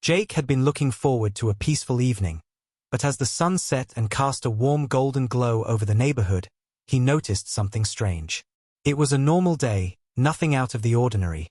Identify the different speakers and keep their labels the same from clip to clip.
Speaker 1: Jake had been looking forward to a peaceful evening, but as the sun set and cast a warm golden glow over the neighborhood, he noticed something strange. It was a normal day, nothing out of the ordinary,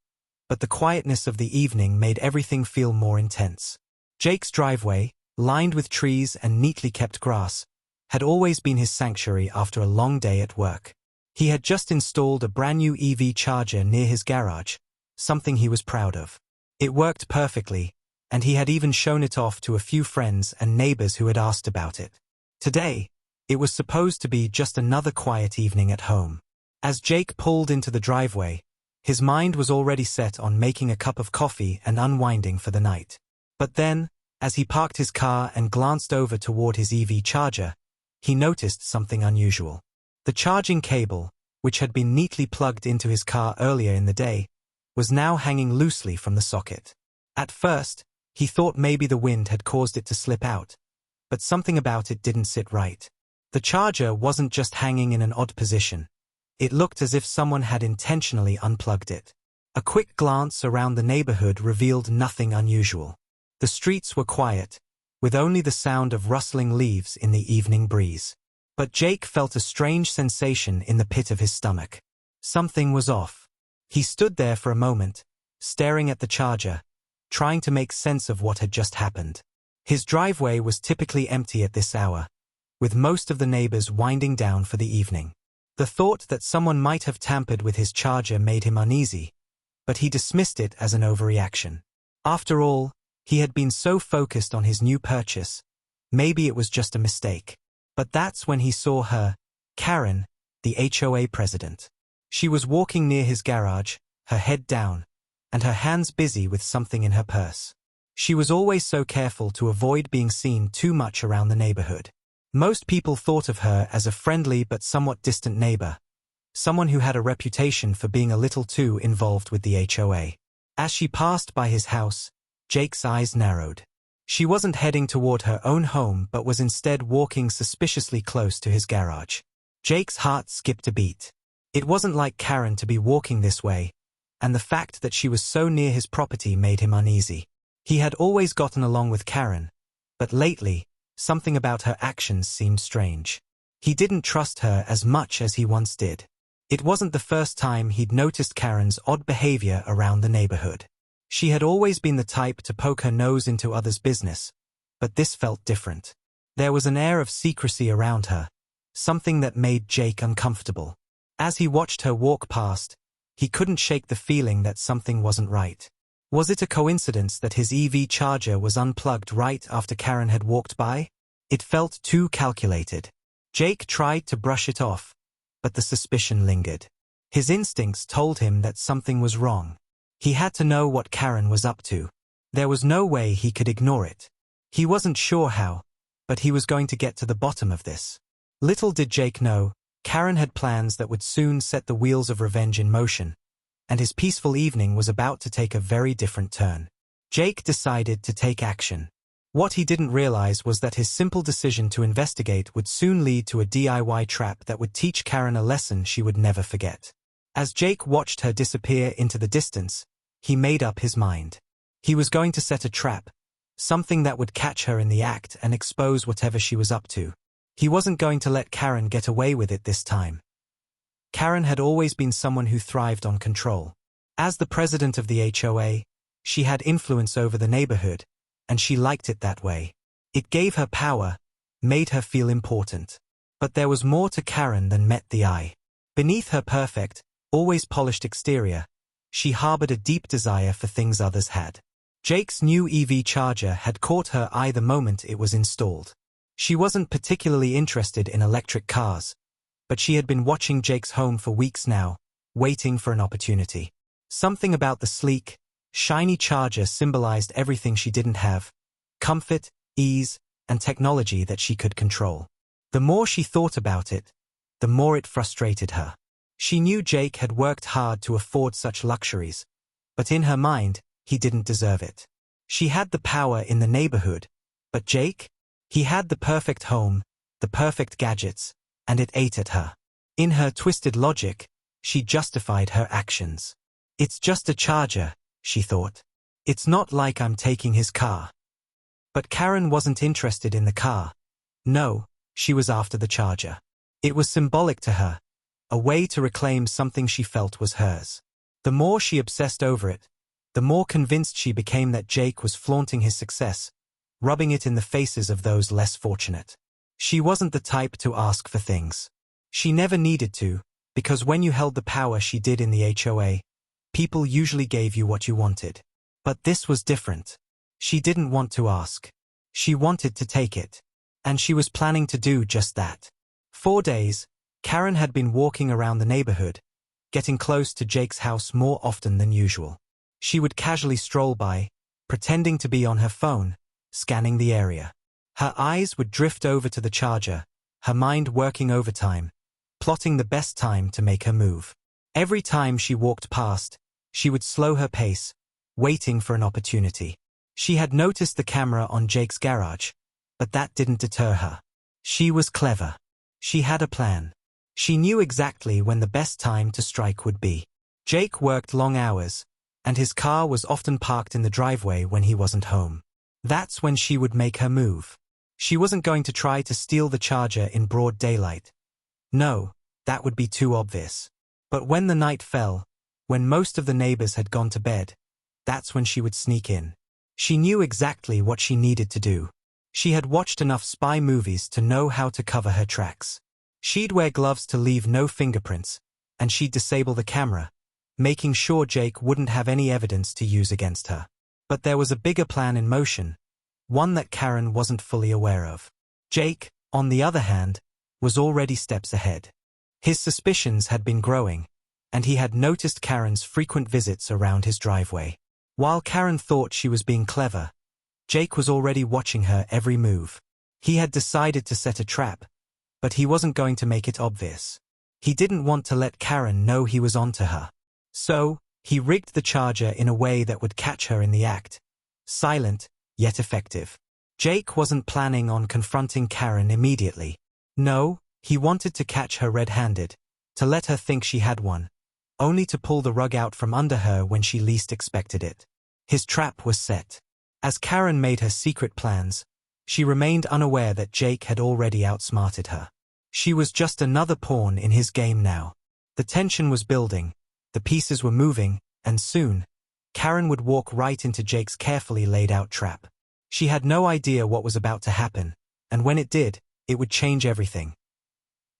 Speaker 1: but the quietness of the evening made everything feel more intense. Jake's driveway, lined with trees and neatly kept grass, had always been his sanctuary after a long day at work. He had just installed a brand new EV charger near his garage, something he was proud of. It worked perfectly, and he had even shown it off to a few friends and neighbors who had asked about it. Today, it was supposed to be just another quiet evening at home. As Jake pulled into the driveway, his mind was already set on making a cup of coffee and unwinding for the night. But then, as he parked his car and glanced over toward his EV charger, he noticed something unusual. The charging cable, which had been neatly plugged into his car earlier in the day, was now hanging loosely from the socket. At first, he thought maybe the wind had caused it to slip out, but something about it didn't sit right. The charger wasn't just hanging in an odd position. It looked as if someone had intentionally unplugged it. A quick glance around the neighborhood revealed nothing unusual. The streets were quiet, with only the sound of rustling leaves in the evening breeze. But Jake felt a strange sensation in the pit of his stomach. Something was off. He stood there for a moment, staring at the charger, trying to make sense of what had just happened. His driveway was typically empty at this hour, with most of the neighbors winding down for the evening. The thought that someone might have tampered with his charger made him uneasy, but he dismissed it as an overreaction. After all, he had been so focused on his new purchase, maybe it was just a mistake. But that's when he saw her, Karen, the HOA president. She was walking near his garage, her head down, and her hands busy with something in her purse. She was always so careful to avoid being seen too much around the neighborhood. Most people thought of her as a friendly but somewhat distant neighbor, someone who had a reputation for being a little too involved with the HOA. As she passed by his house, Jake's eyes narrowed. She wasn't heading toward her own home but was instead walking suspiciously close to his garage. Jake's heart skipped a beat. It wasn't like Karen to be walking this way, and the fact that she was so near his property made him uneasy. He had always gotten along with Karen, but lately, something about her actions seemed strange. He didn't trust her as much as he once did. It wasn't the first time he'd noticed Karen's odd behavior around the neighborhood. She had always been the type to poke her nose into others' business, but this felt different. There was an air of secrecy around her, something that made Jake uncomfortable. As he watched her walk past, he couldn't shake the feeling that something wasn't right. Was it a coincidence that his EV charger was unplugged right after Karen had walked by? It felt too calculated. Jake tried to brush it off, but the suspicion lingered. His instincts told him that something was wrong. He had to know what Karen was up to. There was no way he could ignore it. He wasn't sure how, but he was going to get to the bottom of this. Little did Jake know, Karen had plans that would soon set the wheels of revenge in motion, and his peaceful evening was about to take a very different turn. Jake decided to take action. What he didn't realize was that his simple decision to investigate would soon lead to a DIY trap that would teach Karen a lesson she would never forget. As Jake watched her disappear into the distance, he made up his mind. He was going to set a trap, something that would catch her in the act and expose whatever she was up to. He wasn't going to let Karen get away with it this time. Karen had always been someone who thrived on control. As the president of the HOA, she had influence over the neighborhood, and she liked it that way. It gave her power, made her feel important. But there was more to Karen than met the eye. Beneath her perfect, always polished exterior, she harbored a deep desire for things others had. Jake's new EV charger had caught her eye the moment it was installed. She wasn't particularly interested in electric cars, but she had been watching Jake's home for weeks now, waiting for an opportunity. Something about the sleek, shiny charger symbolized everything she didn't have: comfort, ease, and technology that she could control. The more she thought about it, the more it frustrated her. She knew Jake had worked hard to afford such luxuries, but in her mind, he didn't deserve it. She had the power in the neighborhood, but Jake? He had the perfect home, the perfect gadgets, and it ate at her. In her twisted logic, she justified her actions. It's just a charger, she thought. It's not like I'm taking his car. But Karen wasn't interested in the car. No, she was after the charger. It was symbolic to her, a way to reclaim something she felt was hers. The more she obsessed over it, the more convinced she became that Jake was flaunting his success, rubbing it in the faces of those less fortunate. She wasn't the type to ask for things. She never needed to, because when you held the power she did in the HOA, people usually gave you what you wanted. But this was different. She didn't want to ask. She wanted to take it. And she was planning to do just that. 4 days, Karen had been walking around the neighborhood, getting close to Jake's house more often than usual. She would casually stroll by, pretending to be on her phone, scanning the area. Her eyes would drift over to the charger, her mind working overtime, plotting the best time to make her move. Every time she walked past, she would slow her pace, waiting for an opportunity. She had noticed the camera on Jake's garage, but that didn't deter her. She was clever. She had a plan. She knew exactly when the best time to strike would be. Jake worked long hours, and his car was often parked in the driveway when he wasn't home. That's when she would make her move. She wasn't going to try to steal the charger in broad daylight. No, that would be too obvious. But when the night fell, when most of the neighbors had gone to bed, that's when she would sneak in. She knew exactly what she needed to do. She had watched enough spy movies to know how to cover her tracks. She'd wear gloves to leave no fingerprints, and she'd disable the camera, making sure Jake wouldn't have any evidence to use against her. But there was a bigger plan in motion, one that Karen wasn't fully aware of. Jake, on the other hand, was already steps ahead. His suspicions had been growing, and he had noticed Karen's frequent visits around his driveway. While Karen thought she was being clever, Jake was already watching her every move. He had decided to set a trap, but he wasn't going to make it obvious. He didn't want to let Karen know he was onto her. So, he rigged the charger in a way that would catch her in the act. Silent, yet effective. Jake wasn't planning on confronting Karen immediately. No, he wanted to catch her red-handed, to let her think she had one, only to pull the rug out from under her when she least expected it. His trap was set. As Karen made her secret plans, she remained unaware that Jake had already outsmarted her. She was just another pawn in his game now. The tension was building, the pieces were moving, and soon, Karen would walk right into Jake's carefully laid out trap. She had no idea what was about to happen, and when it did, it would change everything.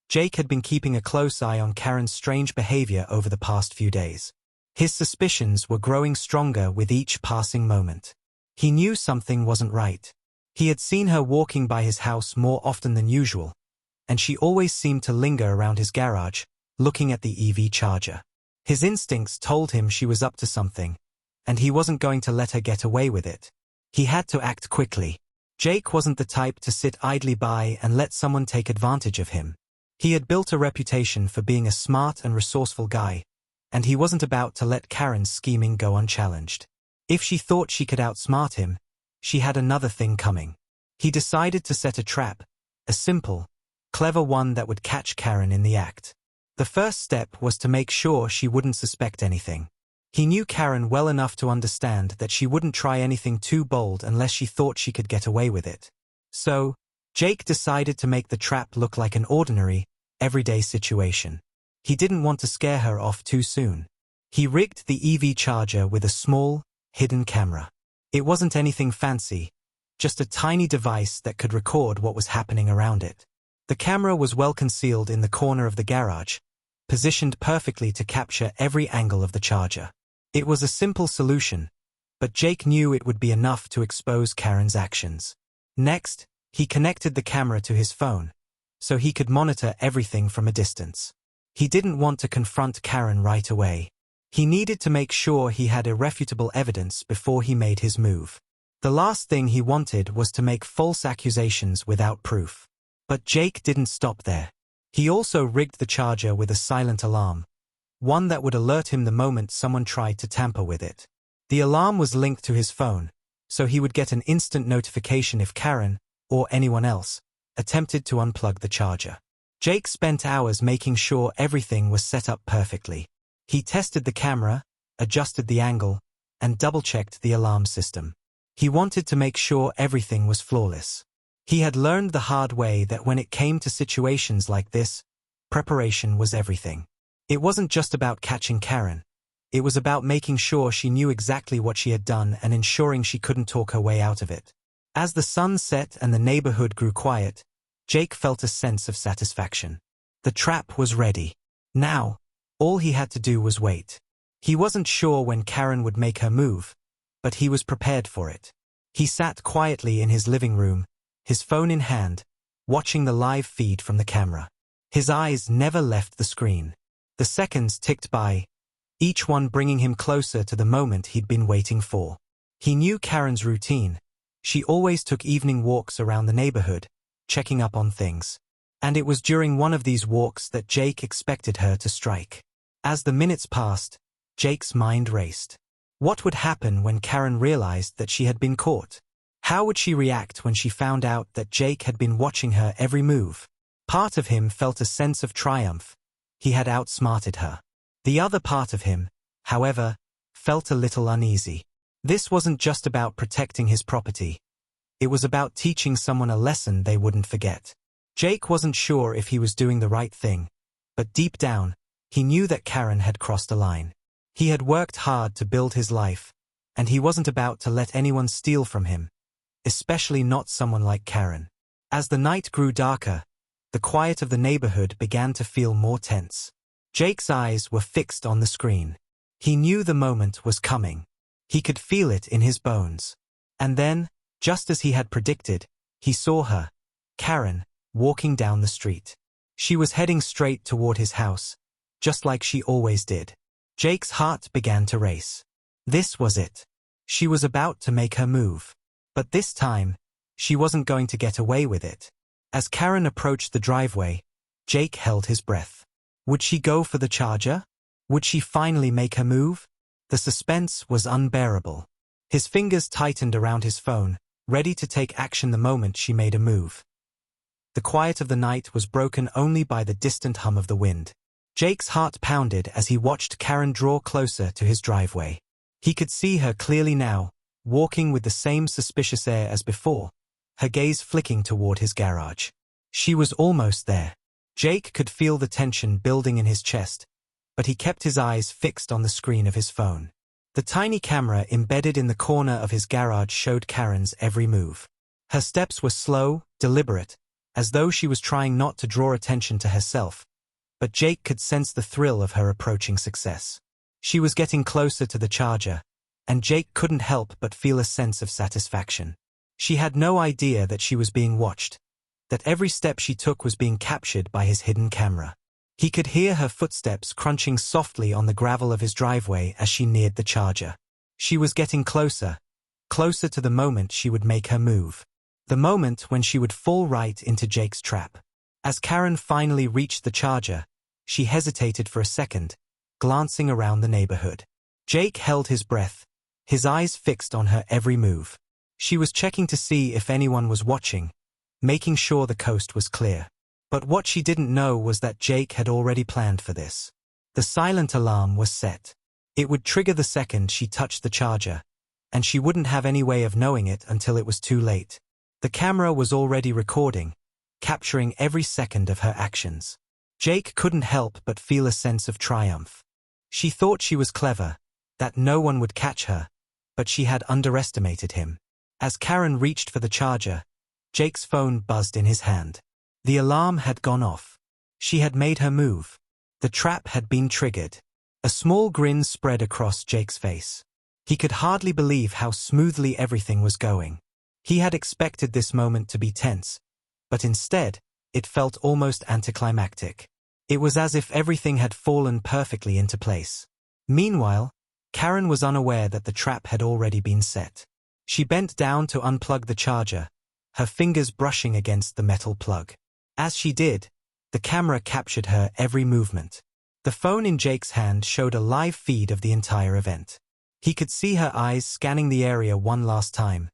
Speaker 1: Jake had been keeping a close eye on Karen's strange behavior over the past few days. His suspicions were growing stronger with each passing moment. He knew something wasn't right. He had seen her walking by his house more often than usual, and she always seemed to linger around his garage, looking at the EV charger. His instincts told him she was up to something, and he wasn't going to let her get away with it. He had to act quickly. Jake wasn't the type to sit idly by and let someone take advantage of him. He had built a reputation for being a smart and resourceful guy, and he wasn't about to let Karen's scheming go unchallenged. If she thought she could outsmart him, she had another thing coming. He decided to set a trap, a simple, clever one that would catch Karen in the act. The first step was to make sure she wouldn't suspect anything. He knew Karen well enough to understand that she wouldn't try anything too bold unless she thought she could get away with it. So, Jake decided to make the trap look like an ordinary, everyday situation. He didn't want to scare her off too soon. He rigged the EV charger with a small, hidden camera. It wasn't anything fancy, just a tiny device that could record what was happening around it. The camera was well concealed in the corner of the garage, positioned perfectly to capture every angle of the charger. It was a simple solution, but Jake knew it would be enough to expose Karen's actions. Next, he connected the camera to his phone, so he could monitor everything from a distance. He didn't want to confront Karen right away. He needed to make sure he had irrefutable evidence before he made his move. The last thing he wanted was to make false accusations without proof. But Jake didn't stop there. He also rigged the charger with a silent alarm, one that would alert him the moment someone tried to tamper with it. The alarm was linked to his phone, so he would get an instant notification if Karen, or anyone else, attempted to unplug the charger. Jake spent hours making sure everything was set up perfectly. He tested the camera, adjusted the angle, and double-checked the alarm system. He wanted to make sure everything was flawless. He had learned the hard way that when it came to situations like this, preparation was everything. It wasn't just about catching Karen. It was about making sure she knew exactly what she had done and ensuring she couldn't talk her way out of it. As the sun set and the neighborhood grew quiet, Jake felt a sense of satisfaction. The trap was ready. Now, all he had to do was wait. He wasn't sure when Karen would make her move, but he was prepared for it. He sat quietly in his living room, his phone in hand, watching the live feed from the camera. His eyes never left the screen. The seconds ticked by, each one bringing him closer to the moment he'd been waiting for. He knew Karen's routine. She always took evening walks around the neighborhood, checking up on things. And it was during one of these walks that Jake expected her to strike. As the minutes passed, Jake's mind raced. What would happen when Karen realized that she had been caught? How would she react when she found out that Jake had been watching her every move? Part of him felt a sense of triumph. He had outsmarted her. The other part of him, however, felt a little uneasy. This wasn't just about protecting his property. It was about teaching someone a lesson they wouldn't forget. Jake wasn't sure if he was doing the right thing, but deep down, he knew that Karen had crossed a line. He had worked hard to build his life, and he wasn't about to let anyone steal from him, especially not someone like Karen. As the night grew darker, the quiet of the neighborhood began to feel more tense. Jake's eyes were fixed on the screen. He knew the moment was coming. He could feel it in his bones. And then, just as he had predicted, he saw her, Karen, walking down the street. She was heading straight toward his house, just like she always did. Jake's heart began to race. This was it. She was about to make her move. But this time, she wasn't going to get away with it. As Karen approached the driveway, Jake held his breath. Would she go for the charger? Would she finally make her move? The suspense was unbearable. His fingers tightened around his phone, ready to take action the moment she made a move. The quiet of the night was broken only by the distant hum of the wind. Jake's heart pounded as he watched Karen draw closer to his driveway. He could see her clearly now, walking with the same suspicious air as before, her gaze flicking toward his garage. She was almost there. Jake could feel the tension building in his chest, but he kept his eyes fixed on the screen of his phone. The tiny camera embedded in the corner of his garage showed Karen's every move. Her steps were slow, deliberate, as though she was trying not to draw attention to herself, but Jake could sense the thrill of her approaching success. She was getting closer to the charger, and Jake couldn't help but feel a sense of satisfaction. She had no idea that she was being watched, that every step she took was being captured by his hidden camera. He could hear her footsteps crunching softly on the gravel of his driveway as she neared the charger. She was getting closer, closer to the moment she would make her move. The moment when she would fall right into Jake's trap. As Karen finally reached the charger, she hesitated for a second, glancing around the neighborhood. Jake held his breath, his eyes fixed on her every move. She was checking to see if anyone was watching, making sure the coast was clear. But what she didn't know was that Jake had already planned for this. The silent alarm was set. It would trigger the second she touched the charger, and she wouldn't have any way of knowing it until it was too late. The camera was already recording, capturing every second of her actions. Jake couldn't help but feel a sense of triumph. She thought she was clever, that no one would catch her, but she had underestimated him. As Karen reached for the charger, Jake's phone buzzed in his hand. The alarm had gone off. She had made her move. The trap had been triggered. A small grin spread across Jake's face. He could hardly believe how smoothly everything was going. He had expected this moment to be tense, but instead, it felt almost anticlimactic. It was as if everything had fallen perfectly into place. Meanwhile, Karen was unaware that the trap had already been set. She bent down to unplug the charger, her fingers brushing against the metal plug. As she did, the camera captured her every movement. The phone in Jake's hand showed a live feed of the entire event. He could see her eyes scanning the area one last time,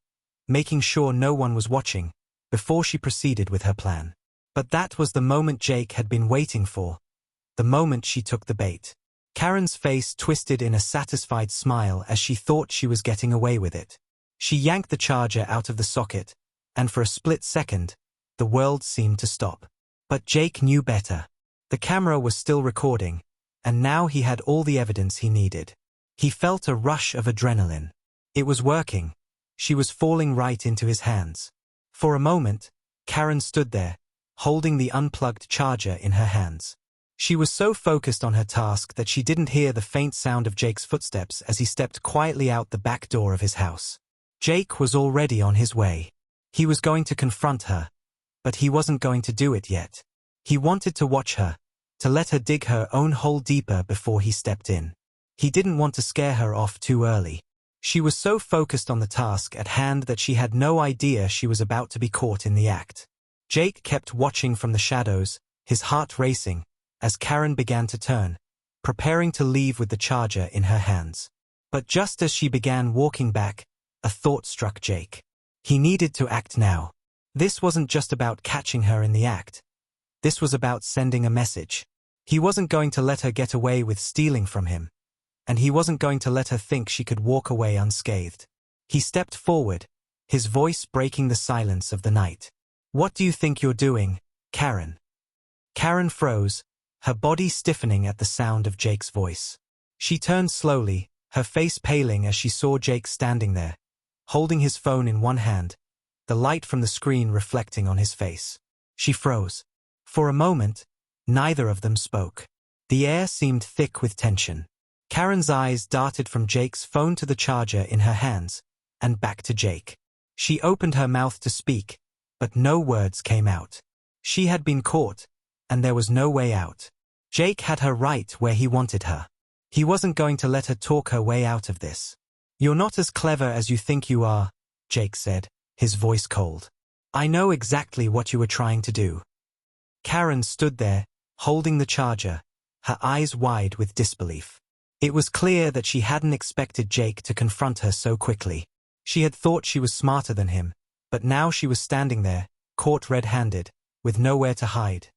Speaker 1: making sure no one was watching, before she proceeded with her plan. But that was the moment Jake had been waiting for, the moment she took the bait. Karen's face twisted in a satisfied smile as she thought she was getting away with it. She yanked the charger out of the socket, and for a split second, the world seemed to stop. But Jake knew better. The camera was still recording, and now he had all the evidence he needed. He felt a rush of adrenaline. It was working. She was falling right into his hands. For a moment, Karen stood there, holding the unplugged charger in her hands. She was so focused on her task that she didn't hear the faint sound of Jake's footsteps as he stepped quietly out the back door of his house. Jake was already on his way. He was going to confront her, but he wasn't going to do it yet. He wanted to watch her, to let her dig her own hole deeper before he stepped in. He didn't want to scare her off too early. She was so focused on the task at hand that she had no idea she was about to be caught in the act. Jake kept watching from the shadows, his heart racing, as Karen began to turn, preparing to leave with the charger in her hands. But just as she began walking back, a thought struck Jake. He needed to act now. This wasn't just about catching her in the act. This was about sending a message. He wasn't going to let her get away with stealing from him, and he wasn't going to let her think she could walk away unscathed. He stepped forward, his voice breaking the silence of the night. "What do you think you're doing, Karen?" Karen froze, her body stiffening at the sound of Jake's voice. She turned slowly, her face paling as she saw Jake standing there, holding his phone in one hand, the light from the screen reflecting on his face. She froze. For a moment, neither of them spoke. The air seemed thick with tension. Karen's eyes darted from Jake's phone to the charger in her hands, and back to Jake. She opened her mouth to speak, but no words came out. She had been caught, and there was no way out. Jake had her right where he wanted her. He wasn't going to let her talk her way out of this. "You're not as clever as you think you are," Jake said, his voice cold. "I know exactly what you were trying to do." Karen stood there, holding the charger, her eyes wide with disbelief. It was clear that she hadn't expected Jake to confront her so quickly. She had thought she was smarter than him, but now she was standing there, caught red-handed, with nowhere to hide.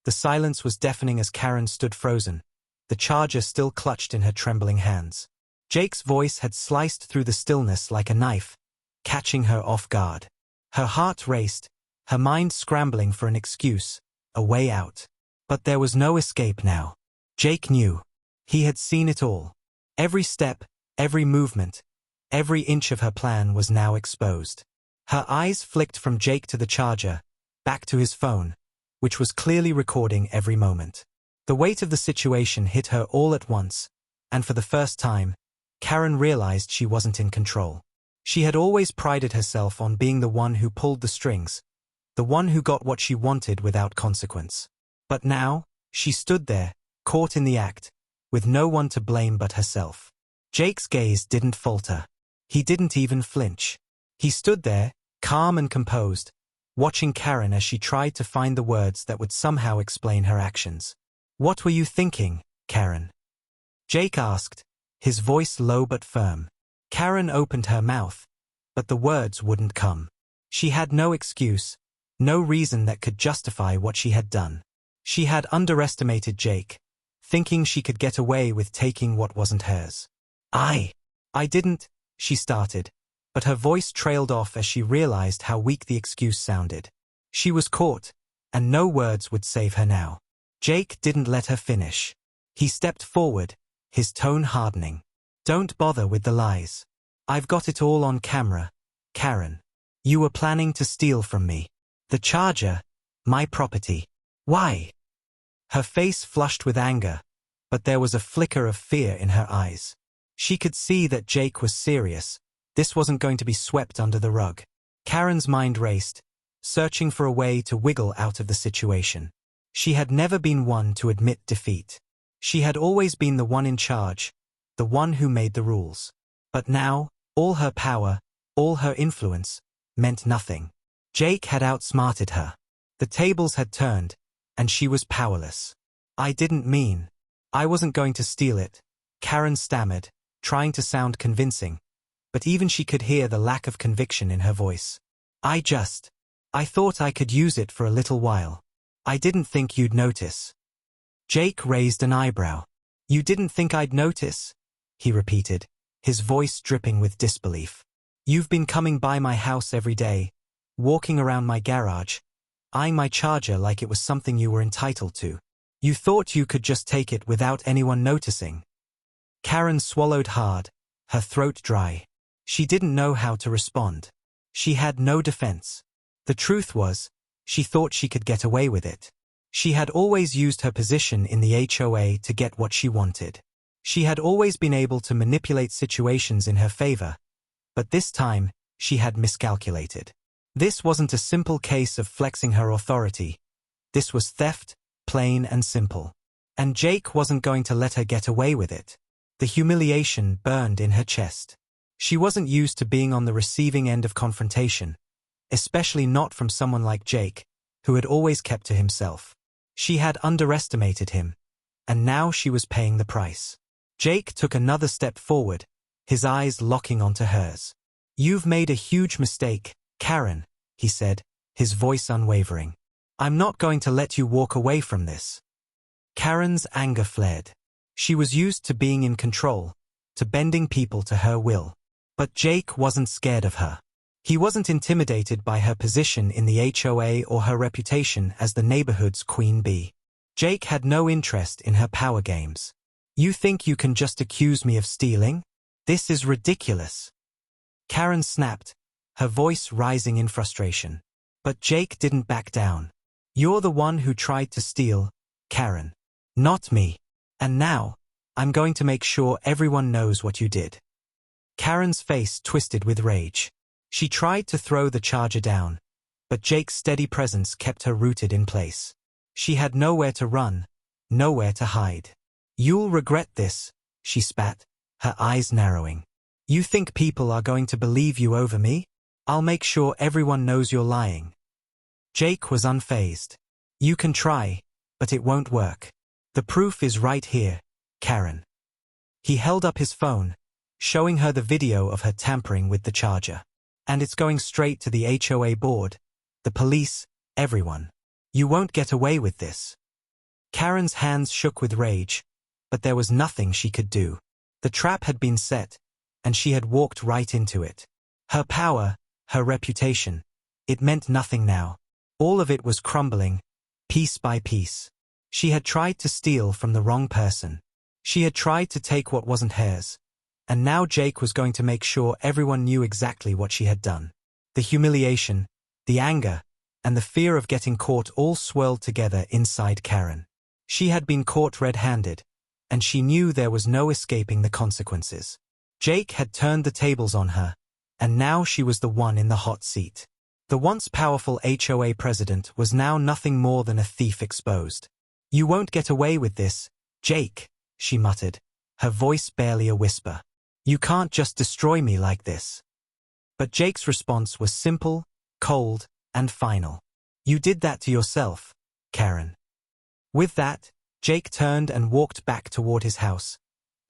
Speaker 1: The silence was deafening as Karen stood frozen, the charger still clutched in her trembling hands. Jake's voice had sliced through the stillness like a knife, catching her off guard. Her heart raced, her mind scrambling for an excuse, a way out. But there was no escape now. Jake knew. He had seen it all. Every step, every movement, every inch of her plan was now exposed. Her eyes flicked from Jake to the charger, back to his phone, which was clearly recording every moment. The weight of the situation hit her all at once, and for the first time, Karen realized she wasn't in control. She had always prided herself on being the one who pulled the strings, the one who got what she wanted without consequence. But now, she stood there, caught in the act, with no one to blame but herself. Jake's gaze didn't falter. He didn't even flinch. He stood there, calm and composed, watching Karen as she tried to find the words that would somehow explain her actions. "What were you thinking, Karen?" Jake asked, his voice low but firm. Karen opened her mouth, but the words wouldn't come. She had no excuse, no reason that could justify what she had done. She had underestimated Jake, thinking she could get away with taking what wasn't hers. I didn't," she started, but her voice trailed off as she realized how weak the excuse sounded. She was caught, and no words would save her now. Jake didn't let her finish. He stepped forward, his tone hardening. "Don't bother with the lies. I've got it all on camera, Karen. You were planning to steal from me. The charger, my property. Why?" Her face flushed with anger, but there was a flicker of fear in her eyes. She could see that Jake was serious. This wasn't going to be swept under the rug. Karen's mind raced, searching for a way to wiggle out of the situation. She had never been one to admit defeat. She had always been the one in charge, the one who made the rules. But now, all her power, all her influence, meant nothing. Jake had outsmarted her. The tables had turned, and she was powerless. "I didn't mean. I wasn't going to steal it," Karen stammered, trying to sound convincing, but even she could hear the lack of conviction in her voice. I thought I could use it for a little while. I didn't think you'd notice." Jake raised an eyebrow. You didn't think I'd notice? He repeated, his voice dripping with disbelief. You've been coming by my house every day, walking around my garage, eyeing my charger like it was something you were entitled to. You thought you could just take it without anyone noticing. Karen swallowed hard, her throat dry. She didn't know how to respond. She had no defense. The truth was, she thought she could get away with it. She had always used her position in the HOA to get what she wanted. She had always been able to manipulate situations in her favor, but this time, she had miscalculated. This wasn't a simple case of flexing her authority. This was theft, plain and simple. And Jake wasn't going to let her get away with it. The humiliation burned in her chest. She wasn't used to being on the receiving end of confrontation, especially not from someone like Jake, who had always kept to himself. She had underestimated him, and now she was paying the price. Jake took another step forward, his eyes locking onto hers. You've made a huge mistake, Karen, he said, his voice unwavering. I'm not going to let you walk away from this. Karen's anger fled. She was used to being in control, to bending people to her will. But Jake wasn't scared of her. He wasn't intimidated by her position in the HOA or her reputation as the neighborhood's queen bee. Jake had no interest in her power games. You think you can just accuse me of stealing? This is ridiculous. Karen snapped, her voice rising in frustration. But Jake didn't back down. You're the one who tried to steal, Karen. Not me. And now, I'm going to make sure everyone knows what you did. Karen's face twisted with rage. She tried to throw the charger down, but Jake's steady presence kept her rooted in place. She had nowhere to run, nowhere to hide. You'll regret this, she spat, her eyes narrowing. You think people are going to believe you over me? I'll make sure everyone knows you're lying. Jake was unfazed. You can try, but it won't work. The proof is right here, Karen. He held up his phone, showing her the video of her tampering with the charger. And it's going straight to the HOA board, the police, everyone. You won't get away with this. Karen's hands shook with rage, but there was nothing she could do. The trap had been set, and she had walked right into it. Her power, her reputation, it meant nothing now. All of it was crumbling, piece by piece. She had tried to steal from the wrong person. She had tried to take what wasn't hers. And now Jake was going to make sure everyone knew exactly what she had done. The humiliation, the anger, and the fear of getting caught all swirled together inside Karen. She had been caught red-handed, and she knew there was no escaping the consequences. Jake had turned the tables on her, and now she was the one in the hot seat. The once powerful HOA president was now nothing more than a thief exposed. You won't get away with this, Jake, she muttered, her voice barely a whisper. You can't just destroy me like this. But Jake's response was simple, cold, and final. You did that to yourself, Karen. With that, Jake turned and walked back toward his house,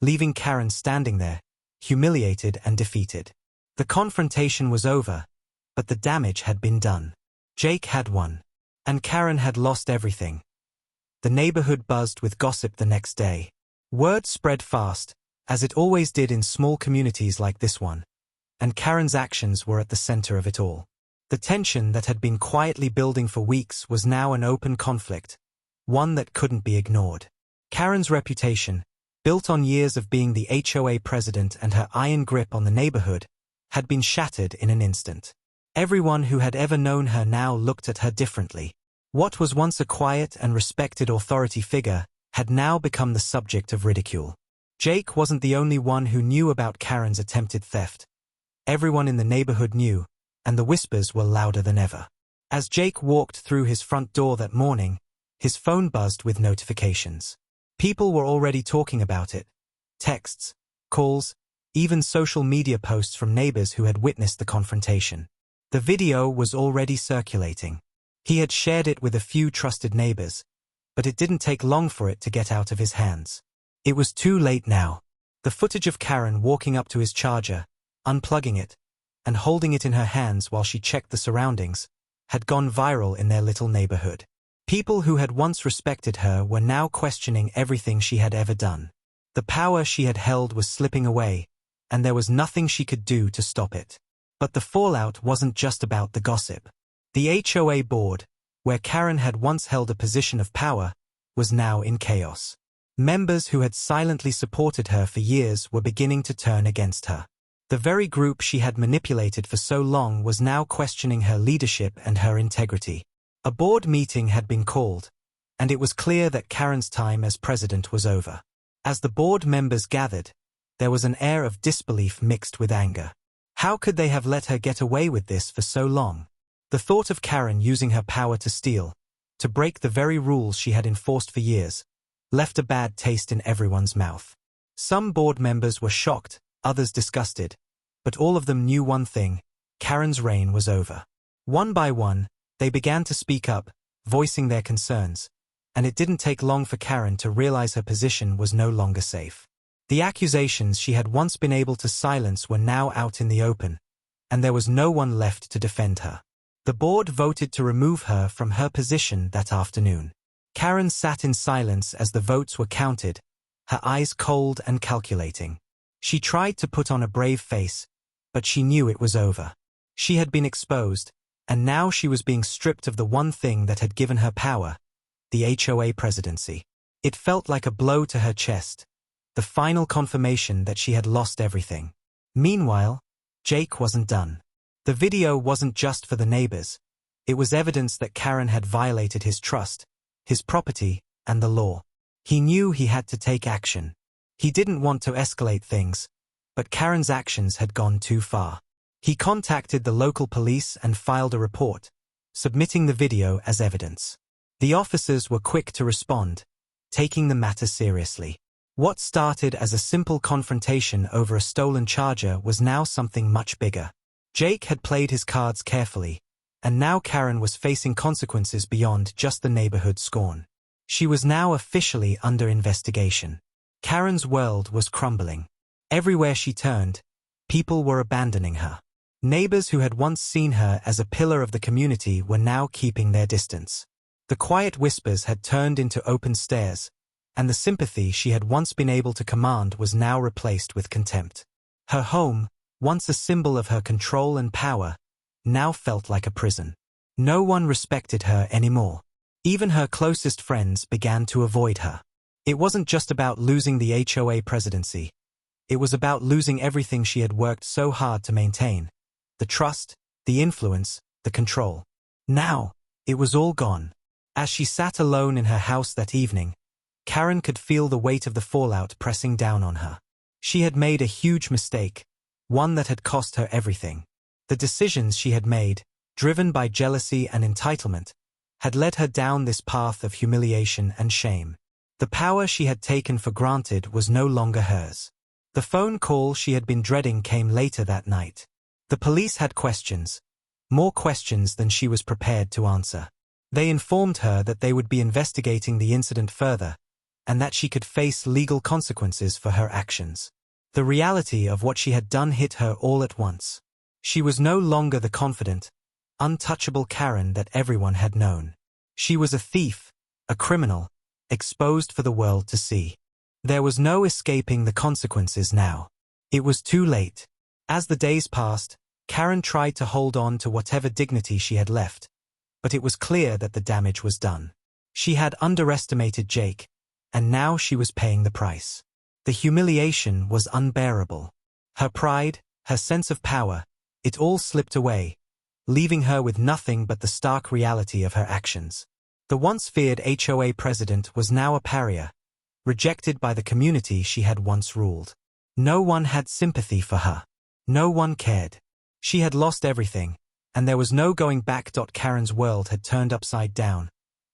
Speaker 1: leaving Karen standing there, humiliated and defeated. The confrontation was over, but the damage had been done. Jake had won, and Karen had lost everything. The neighborhood buzzed with gossip the next day. Word spread fast, as it always did in small communities like this one, and Karen's actions were at the center of it all. The tension that had been quietly building for weeks was now an open conflict, one that couldn't be ignored. Karen's reputation, built on years of being the HOA president and her iron grip on the neighborhood, had been shattered in an instant. Everyone who had ever known her now looked at her differently. What was once a quiet and respected authority figure had now become the subject of ridicule. Jake wasn't the only one who knew about Karen's attempted theft. Everyone in the neighborhood knew, and the whispers were louder than ever. As Jake walked through his front door that morning, his phone buzzed with notifications. People were already talking about it. Texts, calls, even social media posts from neighbors who had witnessed the confrontation. The video was already circulating. He had shared it with a few trusted neighbors, but it didn't take long for it to get out of his hands. It was too late now. The footage of Karen walking up to his charger, unplugging it, and holding it in her hands while she checked the surroundings, had gone viral in their little neighborhood. People who had once respected her were now questioning everything she had ever done. The power she had held was slipping away, and there was nothing she could do to stop it. But the fallout wasn't just about the gossip. The HOA board, where Karen had once held a position of power, was now in chaos. Members who had silently supported her for years were beginning to turn against her. The very group she had manipulated for so long was now questioning her leadership and her integrity. A board meeting had been called, and it was clear that Karen's time as president was over. As the board members gathered, there was an air of disbelief mixed with anger. How could they have let her get away with this for so long? The thought of Karen using her power to steal, to break the very rules she had enforced for years, left a bad taste in everyone's mouth. Some board members were shocked, others disgusted, but all of them knew one thing: Karen's reign was over. One by one, they began to speak up, voicing their concerns, and it didn't take long for Karen to realize her position was no longer safe. The accusations she had once been able to silence were now out in the open, and there was no one left to defend her. The board voted to remove her from her position that afternoon. Karen sat in silence as the votes were counted, her eyes cold and calculating. She tried to put on a brave face, but she knew it was over. She had been exposed, and now she was being stripped of the one thing that had given her power: the HOA presidency. It felt like a blow to her chest, the final confirmation that she had lost everything. Meanwhile, Jake wasn't done. The video wasn't just for the neighbors. It was evidence that Karen had violated his trust, his property, and the law. He knew he had to take action. He didn't want to escalate things, but Karen's actions had gone too far. He contacted the local police and filed a report, submitting the video as evidence. The officers were quick to respond, taking the matter seriously. What started as a simple confrontation over a stolen charger was now something much bigger. Jake had played his cards carefully, and now Karen was facing consequences beyond just the neighborhood scorn. She was now officially under investigation. Karen's world was crumbling. Everywhere she turned, people were abandoning her. Neighbors who had once seen her as a pillar of the community were now keeping their distance. The quiet whispers had turned into open stares, and the sympathy she had once been able to command was now replaced with contempt. Her home, once a symbol of her control and power, now felt like a prison. No one respected her anymore. Even her closest friends began to avoid her. It wasn't just about losing the HOA presidency. It was about losing everything she had worked so hard to maintain: the trust, the influence, the control. Now, it was all gone. As she sat alone in her house that evening, Karen could feel the weight of the fallout pressing down on her. She had made a huge mistake, one that had cost her everything. The decisions she had made, driven by jealousy and entitlement, had led her down this path of humiliation and shame. The power she had taken for granted was no longer hers. The phone call she had been dreading came later that night. The police had questions, more questions than she was prepared to answer. They informed her that they would be investigating the incident further, and that she could face legal consequences for her actions. The reality of what she had done hit her all at once. She was no longer the confident, untouchable Karen that everyone had known. She was a thief, a criminal, exposed for the world to see. There was no escaping the consequences now. It was too late. As the days passed, Karen tried to hold on to whatever dignity she had left, but it was clear that the damage was done. She had underestimated Jake, and now she was paying the price. The humiliation was unbearable. Her pride, her sense of power, it all slipped away, leaving her with nothing but the stark reality of her actions. The once feared HOA president was now a pariah, rejected by the community she had once ruled. No one had sympathy for her. No one cared. She had lost everything, and there was no going back. Karen's world had turned upside down,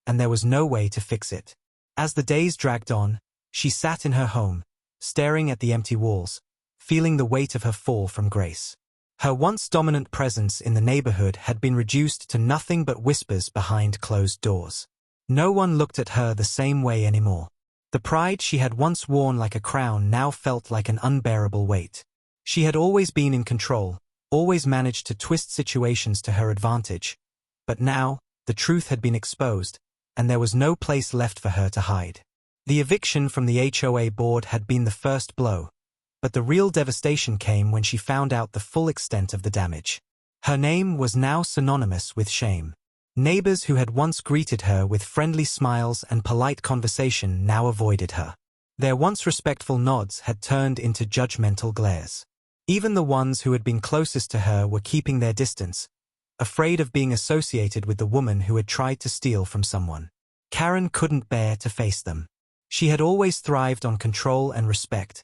Speaker 1: and there was no way to fix it. As the days dragged on, she sat in her home, staring at the empty walls, feeling the weight of her fall from grace. Her once dominant presence in the neighborhood had been reduced to nothing but whispers behind closed doors. No one looked at her the same way anymore. The pride she had once worn like a crown now felt like an unbearable weight. She had always been in control, always managed to twist situations to her advantage. But now, the truth had been exposed, and there was no place left for her to hide. The eviction from the HOA board had been the first blow, but the real devastation came when she found out the full extent of the damage. Her name was now synonymous with shame. Neighbors who had once greeted her with friendly smiles and polite conversation now avoided her. Their once respectful nods had turned into judgmental glares. Even the ones who had been closest to her were keeping their distance, afraid of being associated with the woman who had tried to steal from someone. Karen couldn't bear to face them. She had always thrived on control and respect,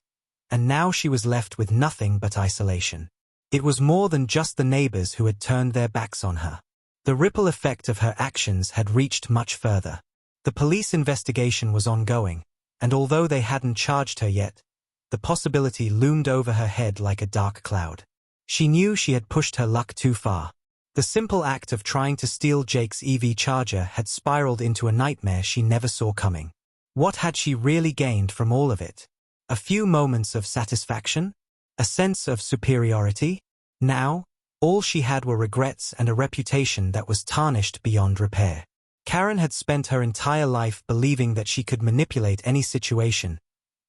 Speaker 1: and now she was left with nothing but isolation. It was more than just the neighbors who had turned their backs on her. The ripple effect of her actions had reached much further. The police investigation was ongoing, and although they hadn't charged her yet, the possibility loomed over her head like a dark cloud. She knew she had pushed her luck too far. The simple act of trying to steal Jake's EV charger had spiraled into a nightmare she never saw coming. What had she really gained from all of it? A few moments of satisfaction? A sense of superiority? Now, all she had were regrets and a reputation that was tarnished beyond repair. Karen had spent her entire life believing that she could manipulate any situation,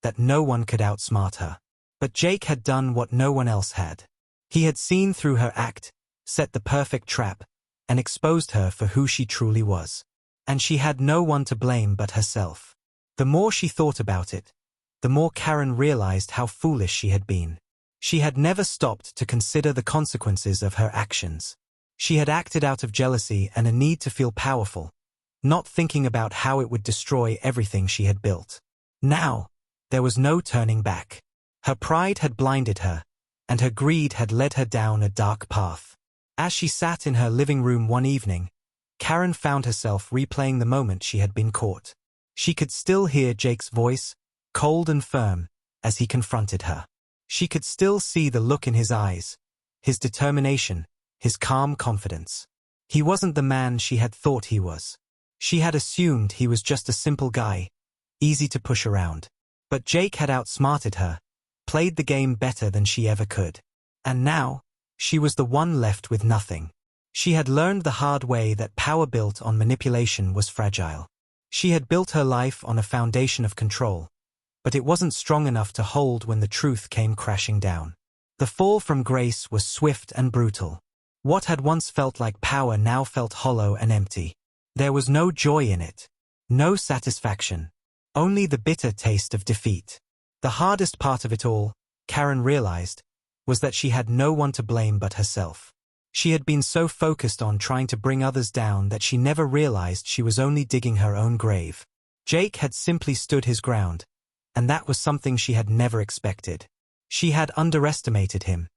Speaker 1: that no one could outsmart her. But Jake had done what no one else had. He had seen through her act, set the perfect trap, and exposed her for who she truly was. And she had no one to blame but herself. The more she thought about it, the more Karen realized how foolish she had been. She had never stopped to consider the consequences of her actions. She had acted out of jealousy and a need to feel powerful, not thinking about how it would destroy everything she had built. Now, there was no turning back. Her pride had blinded her, and her greed had led her down a dark path. As she sat in her living room one evening, Karen found herself replaying the moment she had been caught. She could still hear Jake's voice, cold and firm, as he confronted her. She could still see the look in his eyes, his determination, his calm confidence. He wasn't the man she had thought he was. She had assumed he was just a simple guy, easy to push around. But Jake had outsmarted her, played the game better than she ever could. And now, she was the one left with nothing. She had learned the hard way that power built on manipulation was fragile. She had built her life on a foundation of control, but it wasn't strong enough to hold when the truth came crashing down. The fall from grace was swift and brutal. What had once felt like power now felt hollow and empty. There was no joy in it, no satisfaction, only the bitter taste of defeat. The hardest part of it all, Karen realized, was that she had no one to blame but herself. She had been so focused on trying to bring others down that she never realized she was only digging her own grave. Jake had simply stood his ground, and that was something she had never expected. She had underestimated him,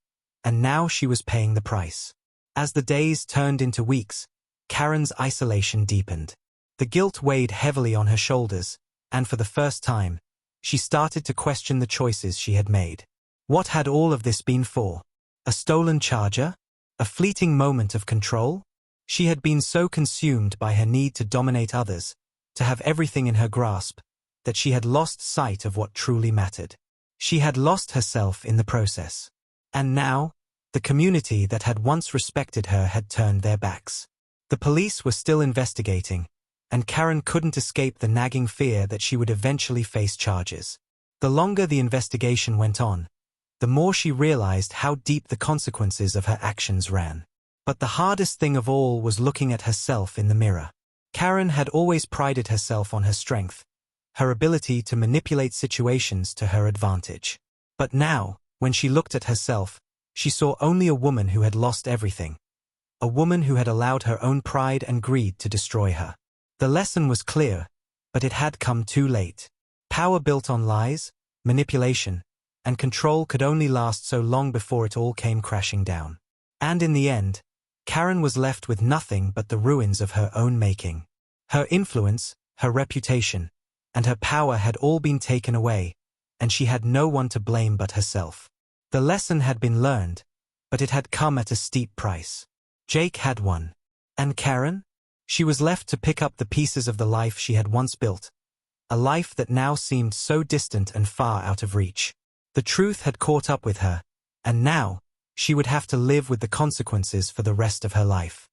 Speaker 1: and now she was paying the price. As the days turned into weeks, Karen's isolation deepened. The guilt weighed heavily on her shoulders, and for the first time, she started to question the choices she had made. What had all of this been for? A stolen charger? A fleeting moment of control? She had been so consumed by her need to dominate others, to have everything in her grasp, that she had lost sight of what truly mattered. She had lost herself in the process. And now, the community that had once respected her had turned their backs. The police were still investigating, and Karen couldn't escape the nagging fear that she would eventually face charges. The longer the investigation went on, the more she realized how deep the consequences of her actions ran. But the hardest thing of all was looking at herself in the mirror. Karen had always prided herself on her strength, her ability to manipulate situations to her advantage. But now, when she looked at herself, she saw only a woman who had lost everything. A woman who had allowed her own pride and greed to destroy her. The lesson was clear, but it had come too late. Power built on lies, manipulation, and control could only last so long before it all came crashing down. And in the end, Karen was left with nothing but the ruins of her own making. Her influence, her reputation, and her power had all been taken away, and she had no one to blame but herself. The lesson had been learned, but it had come at a steep price. Jake had won. And Karen? She was left to pick up the pieces of the life she had once built, a life that now seemed so distant and far out of reach. The truth had caught up with her, and now, she would have to live with the consequences for the rest of her life.